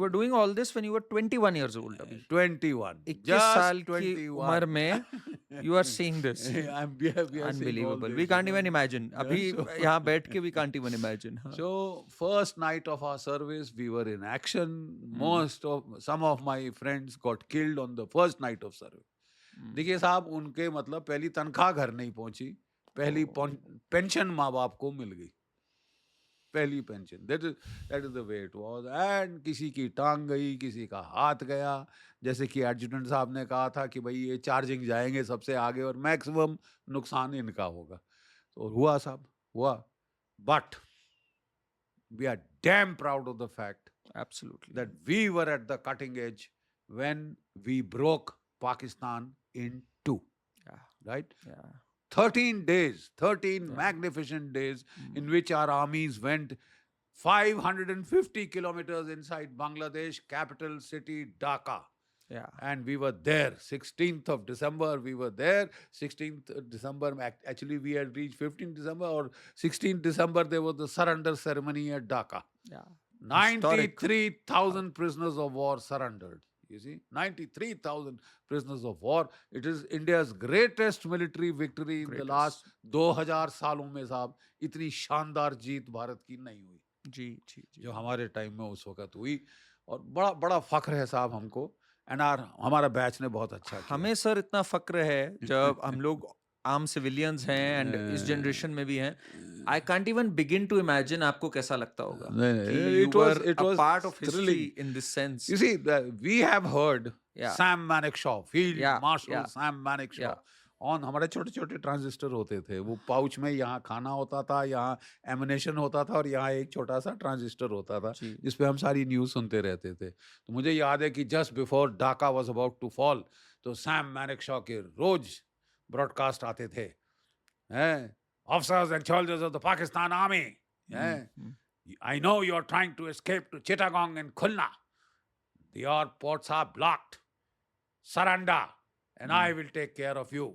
You were doing all this when you were 21 years old अभी 21. 21 Just साल की 21. उम्र में you are seeing this. we are seeing all Unbelievable. this. We can't even imagine. Yeah, अभी so- यहाँ बैठ के we can't even imagine. हाँ. So first night of our service, we were in action. Some of my friends got killed on the first night of service. देखिए साहब, उनके मतलब पहली तनख्वाह घर नहीं पहुंची, पहली पेंशन माँ बाप को मिल गई, पहली pension. That is the way it was. And किसी की टांग गई, किसी का हाथ गया. जैसे कि एडजुटेंट साहब ने कहा था कि भाई ये चार्जिंग जाएंगे सबसे आगे और मैक्सिमम नुकसान इनका होगा. तो हुआ साहब, हुआ. But we are damn proud of the fact Absolutely. that we were at the cutting edge when we broke Pakistan in two. Yeah. Right? Yeah. 13 days, 13 magnificent days in which our armies went 550 kilometers inside Bangladesh, capital city Dhaka. Yeah. And we were there. 16th of December, we were there. 16th December, actually we had reached 15th December or 16th December, there was the surrender ceremony at Dhaka. Yeah. 93,000 prisoners of war surrendered. You see, 93,000 prisoners of war. It is India's greatest military victory in the last 2000 सालों में साहब. इतनी शानदार जीत भारत की नहीं हुई जी जी जी जो हमारे टाइम में उस वक्त हुई. और बड़ा बड़ा फख्र है साहब हमको. एंड हमारा बैच ने बहुत अच्छा किया. हमें सर इतना फक्र है जब हम लोग आम सिविलियंस हैं एंड इस जनरेशन में भी हैं. I can't even begin to imagine आपको कैसा लगता होगा कि It was part of history thrilling. In this sense. You see, we have heard Yeah. Sam Manekshaw, Field Yeah, Marshal yeah. Sam Manekshaw. Yeah. On हमारे छोटे छोटे transistor होते थे. वो पाउच में यहाँ खाना होता था, यहाँ एमिनेशन होता था और यहाँ एक छोटा सा ट्रांजिस्टर होता था जिसपे हम सारी न्यूज़ सुनते रहते थे. तो मुझे याद है कि just before Dhaka was about to fall, तो सैम मैनेकशॉ के रोज ब्रॉडकास्ट आते थे. Officers and soldiers of the Pakistan army, I know you are trying to escape to Chittagong and Khulna. Your ports are blocked. Surrender, and I will take care of you.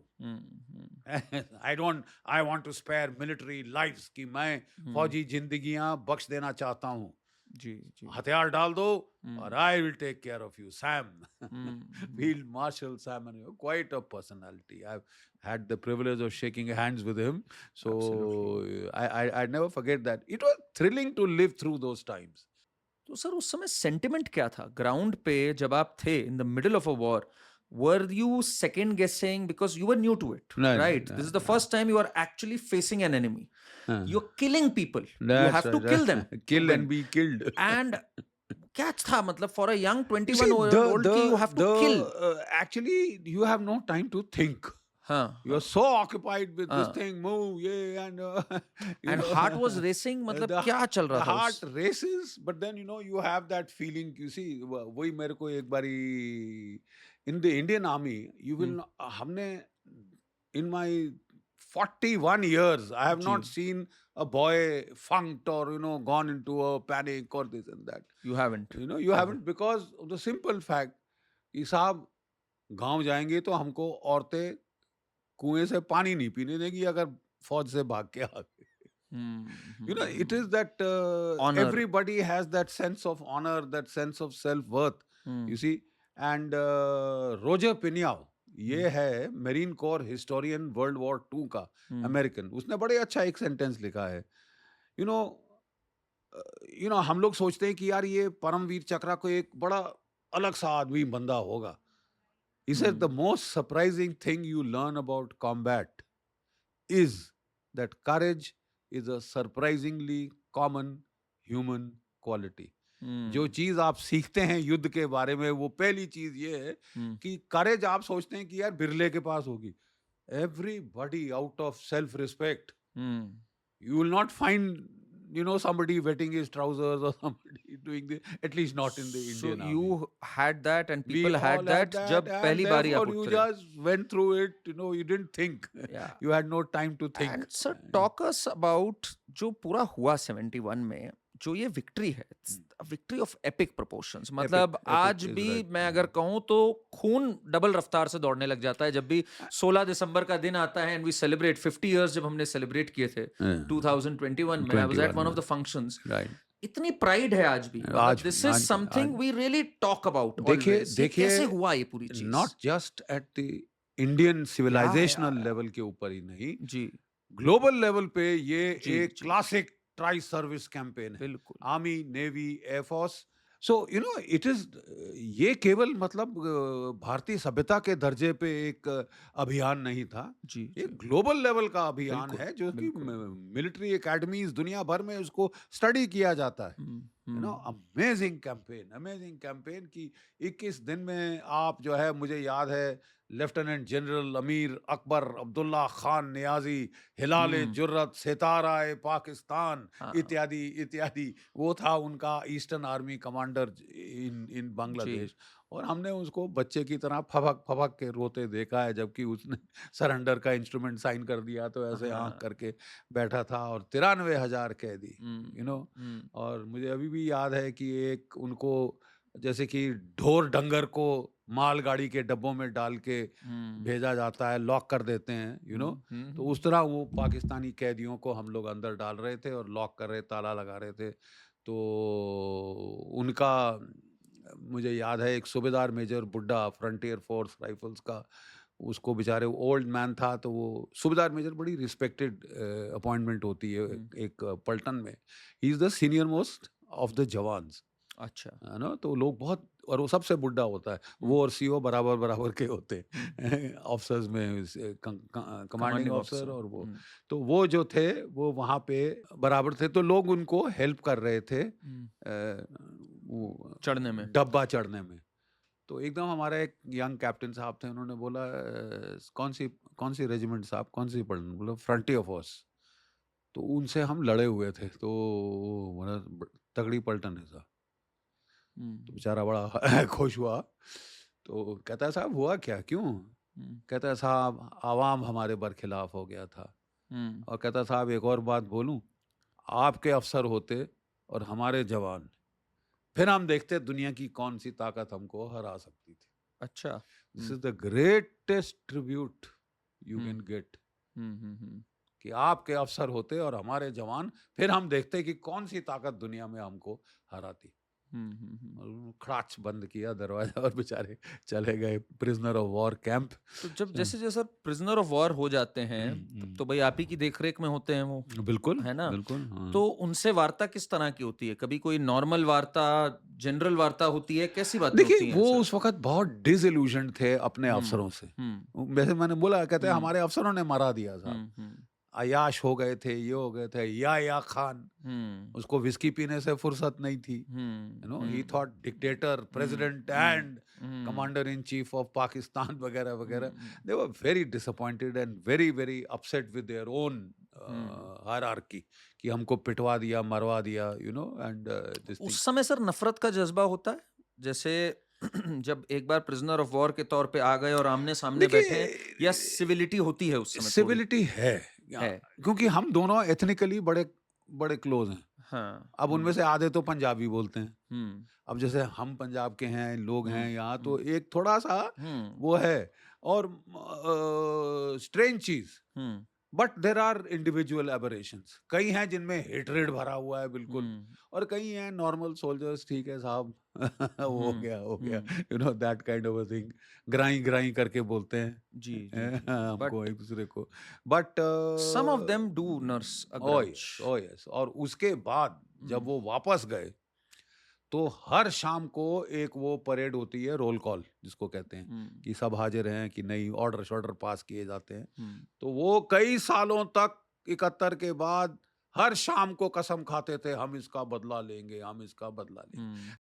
I want to spare military lives कि मैं फौजी जिंदगियां बख्श देना चाहता हूँ. जी जी. हथियार डाल दो और I will take care of you. Sam, Field Marshal Sam, and quite a personality. I've had the privilege of shaking hands with him. So I never forget that. It was thrilling to live through those times. तो sir उस समय sentiment क्या था ground पे जब आप थे in the middle of a war? Were you second guessing because you were new to it, No, right? no, This is the first time you are actually facing an enemy. You're killing people. You That's have to right, kill them. Kill and be killed. And क्या था मतलब for a young 21-year-old कि you have to kill. Actually, you have no time to think. हाँ. You are so occupied with this thing, move, yeah, and And heart was racing. मतलब क्या चल रहा था? Heart races, but then you have that feeling. You see, वही मेरे को एक बारी in the Indian Army, you will हमने in my 41 years, I have not seen a boy funked or gone into a panic or this and that. You haven't. You haven't because of the simple fact कि साहब गांव जाएंगे तो हमको औरतें कुएं से पानी नहीं पीने देगी अगर फौज से भाग के आ गए. It is that everybody has that sense of honor, that sense of self-worth. You see, and Roger Pinhao, ये है marine core historian world war 2 का अमेरिकन. उसने बड़े अच्छा एक सेंटेंस लिखा है. हम लोग सोचते हैं कि यार ये परमवीर चक्रा को एक बड़ा अलग सा आदमी बंदा होगा. He said the most surprising thing you learn about combat is that courage is a surprisingly common human quality. जो चीज आप सीखते हैं युद्ध के बारे में वो पहली चीज ये है कि करेज आप सोचते हैं कि यार बिरले के पास होगी. Everybody out of self respect, you will not find somebody wetting his trousers or somebody doing this, at least not in the Indian Army. So you had that and people We had all that जब पहली बारी आप you उतरे. just went through it, you didn't think. Yeah. You had no time to think. And sir, talk us about जो पूरा हुआ 71 में जो ये विक्ट्री है, विक्ट्री ऑफ एपिक प्रोपोर्शंस. मतलब आज भी मैं अगर कहूं तो खून डबल रफ्तार से दौड़ने लग जाता है जब भी 16 दिसंबर का दिन आता है एंड वी सेलिब्रेट 50 इयर्स. जब हमने सेलिब्रेट किए थे 2021 में, I was at one of the functions. इतनी प्राइड है आज भी, आज दिस भी, इज आज भी, समथिंग आज वी रियली टॉक अबाउट देखिए ऑलवेज। ये देखिए कैसे हुआ ये पूरी चीज? Not just at the Indian या सिविलाइजेशनल लेवल के ऊपर ही नहीं, जी ग्लोबल लेवल पे ये जी एक जी क्लासिक ट्राई सर्विस कैंपेन है, बिल्कुल। Army, navy, air force. So you know it is, ये केवल मतलब भारतीय सभ्यता के दर्जे पे एक अभियान नहीं था, जी ये जी ग्लोबल लेवल का अभियान बिल्कुल है जो कि बिल्कुल। मिलिट्री एकेडमीज दुनिया भर में उसको स्टडी किया जाता है। You know hmm. Amazing campaign की 21 दिन में आप जो है, मुझे याद है lieutenant general Amir Akbar Abdullah Khan Niazi, हिलाल हम्म, जुर्रत, सितारा पाकिस्तान, हाँ इत्यादि इत्यादि, वो था उनका ईस्टर्न आर्मी कमांडर इन इन जी बांग्लादेश। और हमने उसको बच्चे की तरह फपक फपक के रोते देखा है, जबकि उसने सरेंडर का इंस्ट्रूमेंट साइन कर दिया तो ऐसे आंख हाँ। करके बैठा था, और 93,000 कैदी, हम्म यू नो। हम्म और मुझे अभी भी याद है कि एक उनको, जैसे कि ढोर डंगर को मालगाड़ी के डब्बों में डाल के हम्म भेजा जाता है, लॉक कर देते हैं, यू नो। तो उस तरह वो पाकिस्तानी कैदियों को हम लोग अंदर डाल रहे थे और लॉक कर रहे, ताला लगा रहे थे। तो उनका मुझे याद है एक सूबेदार मेजर बुड्ढा, फ्रंटियर फोर्स राइफल्स का, उसको बेचारे ओल्ड मैन था, तो वो सूबेदार मेजर बड़ी रिस्पेक्टेड अपॉइंटमेंट होती है हम्म, एक पलटन में। He is the senior most of the jawans, अच्छा। है ना। तो लोग बहुत, और वो सबसे बुड्ढा होता है, हम्म वो और सीओ बराबर बराबर के होते हम्म हैं ऑफिसर्स में, कमांडिंग कमांडिंग ऑफिसर ऑफिसर। और वो। तो वो जो थे वो वहाँ पे बराबर थे, तो लोग उनको हेल्प कर रहे थे वो चढ़ने में। डब्बा चढ़ने में। तो एकदम हमारा एक यंग कैप्टन साहब थे, उन्होंने बोला कौन सी रेजिमेंट साहब, कौन सी पलटन? बोला फ्रंटियर फोर्स। तो उनसे हम लड़े हुए थे, तो बोला तगड़ी पलटन है साहब। तो हम्म बेचारा बड़ा खुश हुआ। तो कहता है साहब हुआ क्या, क्यों? हम्म कहता है साहब आवाम हमारे बरखिलाफ हो गया था। हम्म और कहता साहब एक और बात बोलूं, आपके अफसर होते और हमारे जवान, फिर हम देखते दुनिया की कौन सी ताकत हमको हरा सकती थी। अच्छा। This is the greatest tribute you hmm can get, hmm. कि आपके अफसर होते और हमारे जवान, फिर हम देखते कि कौन सी ताकत दुनिया में हमको हराती। और उन्होंने खड़ाच बंद किया दरवाजा और बेचारे चले गए प्रिजनर ऑफ वॉर कैंप। तो जब जैसे जैसे प्रिजनर ऑफ वॉर हो जाते हैं, तब तो भाई आप ही की देखरेख में होते हैं वो, बिल्कुल है ना? बिल्कुल, हाँ। तो उनसे वार्ता किस तरह की होती है? कभी कोई नॉर्मल वार्ता, जनरल वार्ता होती है, कैसी बातें देखिए होती हैं वो सर? उस वक्त बहुत डिसइल्यूशन्ड थे अपने हम्म अफसरों से। हम्म वैसे मैंने बोला, कहते हैं हम्म हमारे अफसरों ने मरा दिया साहब, हम्म अयाश हो गए थे, ये हो गए थे, या खान, हम्म उसको विस्की पीने से फुर्सत नहीं थी, you know. He hmm thought dictator, hmm president hmm and hmm commander in chief of Pakistan वगैरह वगैरह। Hmm they were very disappointed and very very upset with their own hmm. Hierarchy, कि हमको पिटवा दिया, मरवा दिया, you know, and this thing. उस समय सर नफरत का जज्बा होता है, जैसे जब एक बार प्रिजनर ऑफ वॉर के तौर पे आ गए और आमने सामने बैठे हैं, या देखिए सिविलिटी होती है उस समय थोड़ी? सिविलिटी है, है। क्योंकि हम दोनों एथनिकली बड़े बड़े क्लोज हैं। हाँ। अब उनमें से आधे तो पंजाबी बोलते हैं। हम्म अब जैसे हम पंजाब के हैं, लोग हैं यहाँ, तो हम्म एक थोड़ा सा हम्म वो है। और स्ट्रेंज चीज, hmm but there are individual aberrations, कई हैं जिनमें हेटरेड भरा हुआ है बिल्कुल, हम्म और कई हैं नॉर्मल सोल्जर्स, ठीक है साहब हो हम्म गया हो गया, hmm you know that kind of a thing. ग्राई ग्राई करके बोलते हैं जी जी जी। हमको बट एक दूसरे को, but some of them do nurse a oh grudge. Yes oh yes. और उसके बाद जब वो वापस गए, तो हर शाम को एक वो परेड होती है, रोल कॉल जिसको कहते हैं, हम्म कि सब हाजिर हैं कि नहीं, ऑर्डर शॉर्डर पास किए जाते हैं। हम्म तो वो कई सालों तक 71 के बाद हर शाम को कसम खाते थे, हम इसका बदला लेंगे, हम इसका बदला लेंगे।